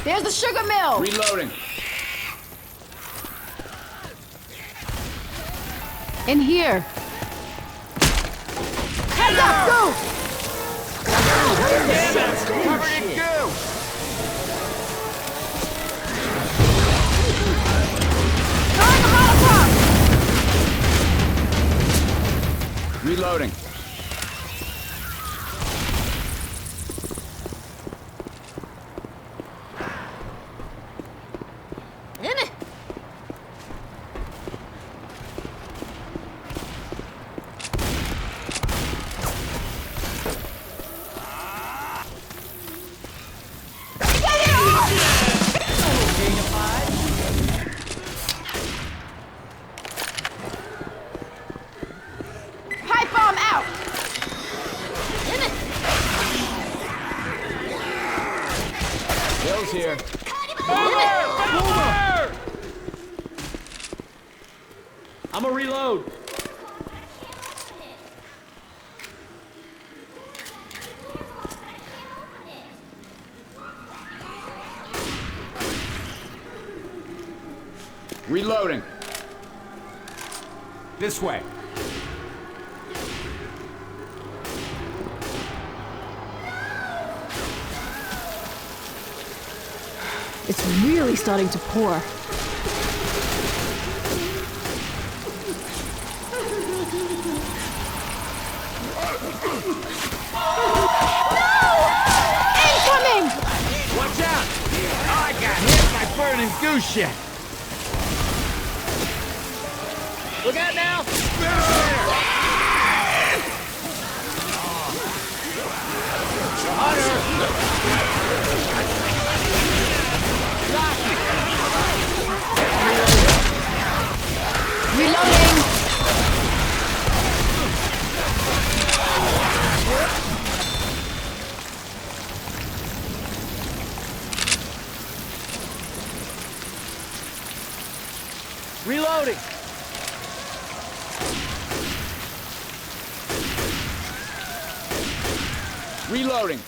There's the sugar mill! Reloading. In here! Heads up, go! Covered in goo! Throwing a Molotov! Reloading. Pipe bomb out! Bill's here. I'm a reload. Reloading. This way. It's really starting to pour. Incoming! Watch out! Oh, I got hit by burning goo shit! Look out now! Reloading! Reloading. Reloading.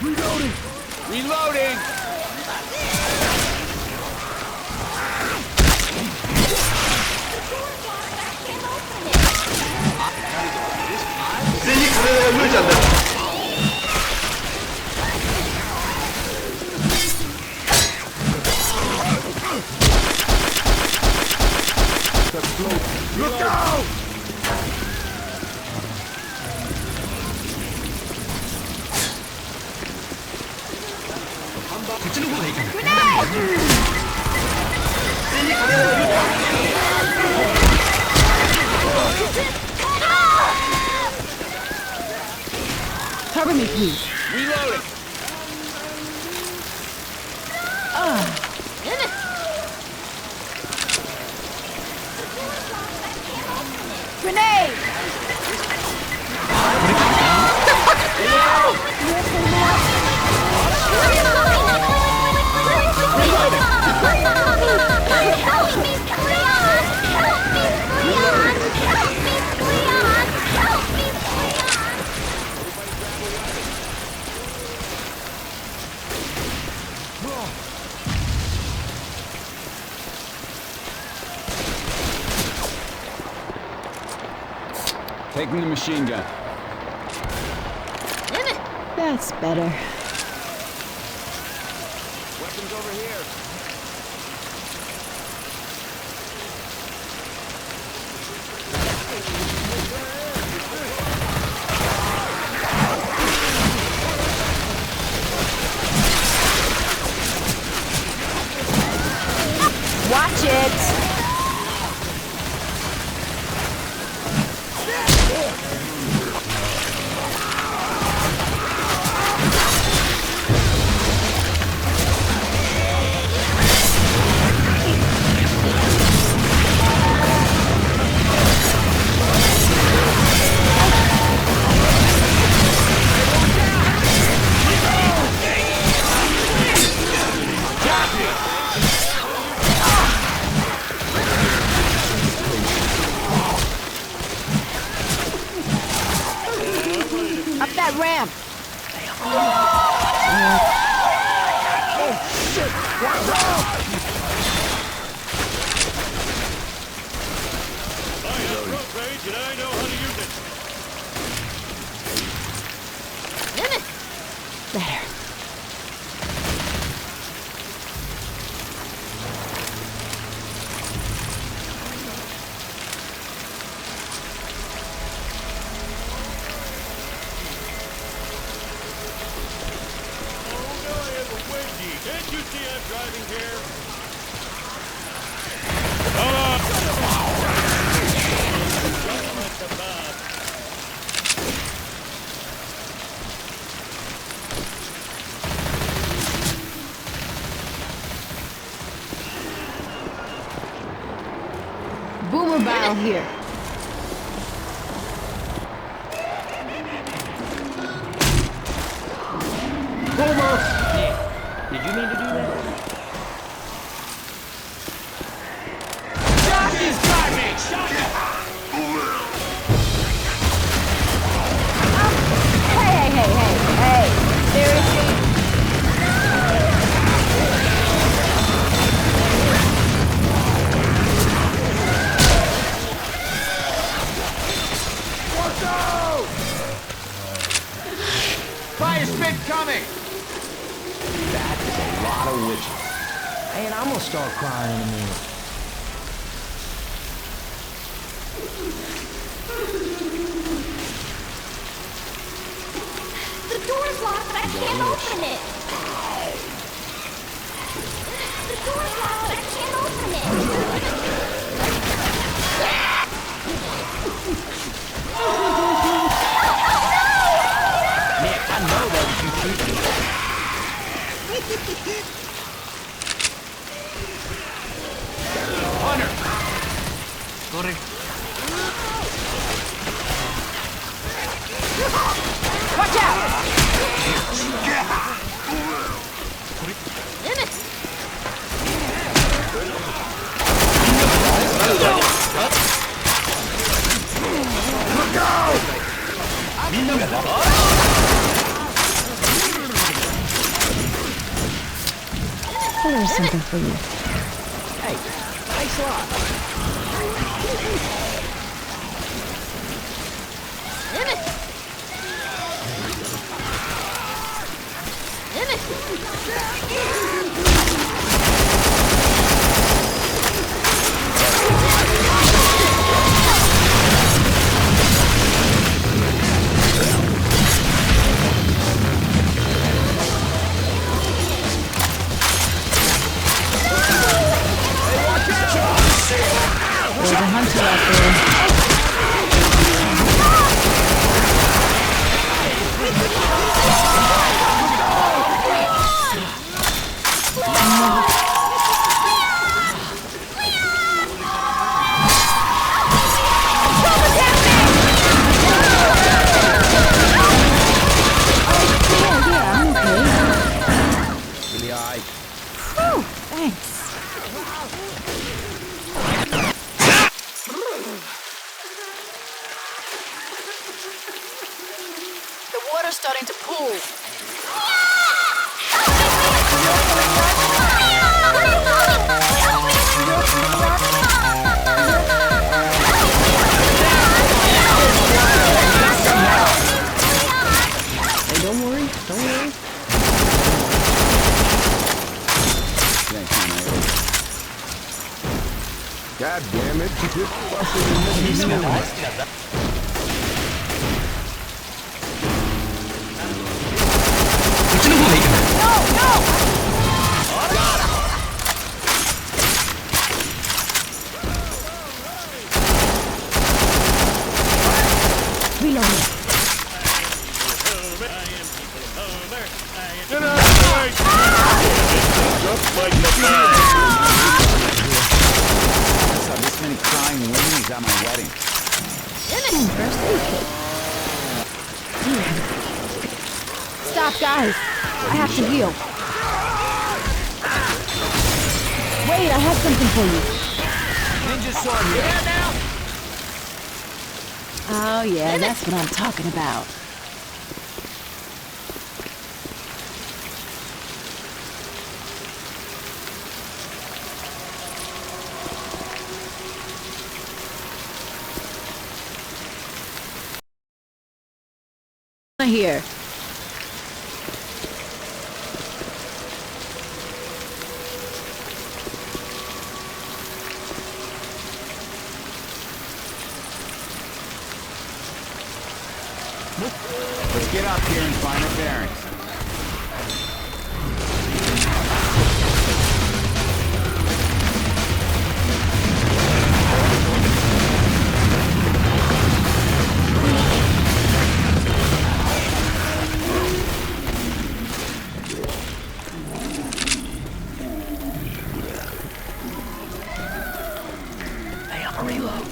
Reloading! Reloading. 쟤이 가려다가 그러지 않나? Look out! Cover me, please. Reloading. Grenade! Taking the machine gun. That's better. Weapons over here. Watch it! Up that ramp! And I know how to use it. Better. Oh, now I have a wedgie. Can't you see I'm driving here? Boomer barrel here. Boomer! Nick, did you mean to do that? Jockey's got me! Shut it! Hey! Seriously? Fire spit coming! That is a lot of witches. Man, I'm gonna start crying in a minute. The door's locked, but I can't open it. The door's locked, but I can't open it. Nick, I know that was you shooting me. Hunter! Go to... Watch out! There's something for you. Hey, nice lot. There's a hunter out there. Really alright. Whew, thanks. The water's starting to pool. Hey, don't worry. God damn it, you just fucking in Saw this many crying weenies at my wedding. First aid kit. Stop, guys. I have to heal. Wait, I have something for you. Ninja sword here now! Oh, yeah, that's what I'm talking about. Here. Let's get up here and find our bearings. Hey, I'm a reload.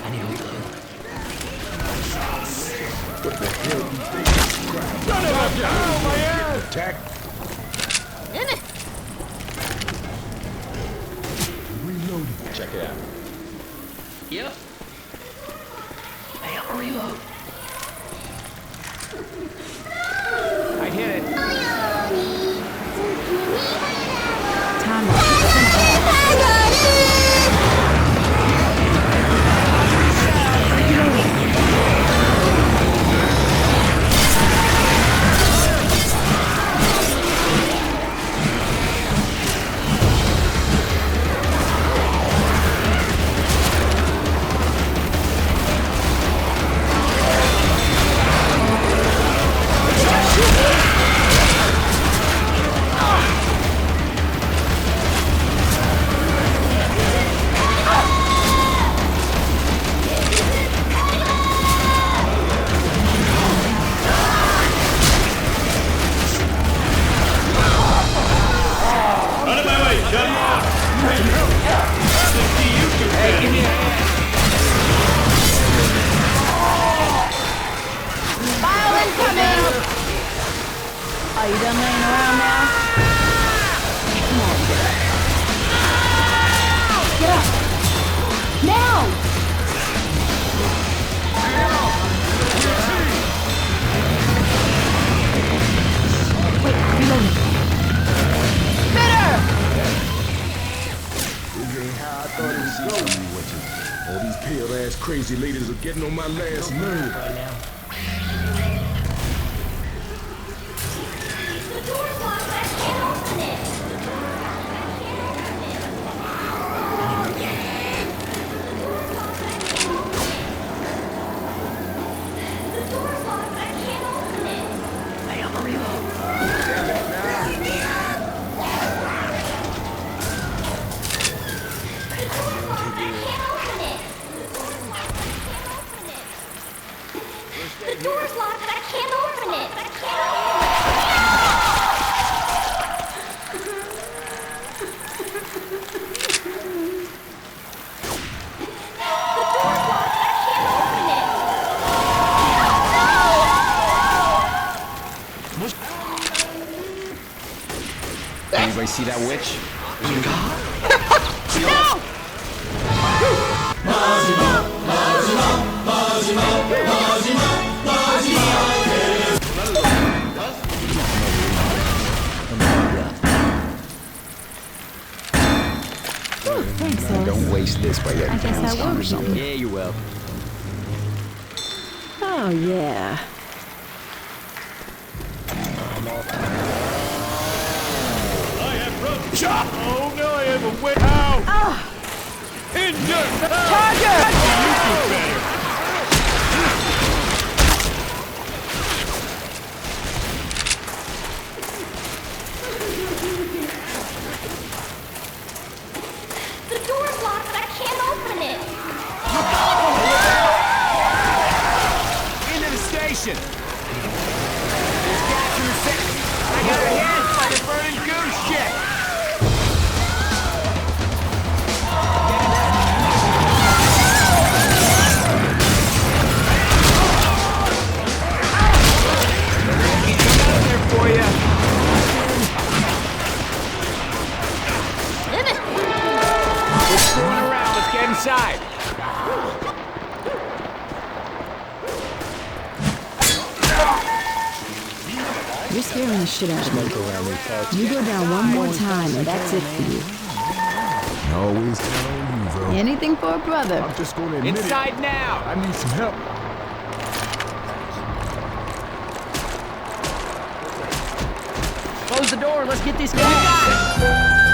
I need a reload. What the hell you think? Crap. Run it up your hell, my ass! Attack. Reloading. Check it out. Yep. Hey, I'm a reload. I hit it. Time up. Out of my way, Chuck! Hey, give me a hand! File incoming! Are you done laying around now? Come on. Get up! Now! Wait, reloading. Bitter! This ain't how I thought it was going. All these pale-ass crazy ladies are getting on my last nerve. Right now. The door's locked, but I can't open it. The door's locked, but I can't open it. Hey, I'm a reload. I can't open it. The door's locked, but I can't open it. I can't open it. The door's locked, but I can't open it. Anybody see that witch? Thanks, Sos. Don't waste this by your I guess I will. or something. Yeah, you will. Oh, yeah. I have run. Shot! Oh, no, I have a way out! In your Charger! better! The door's locked, but I can't open it. Into the station! There's gas in the You're scaring the shit out of me. Around these parts. You go down one more time, and that's it for you. Always count on you, bro. Anything for a brother. I'm just gonna admit Inside now! I need some help. Close the door, let's get these guys!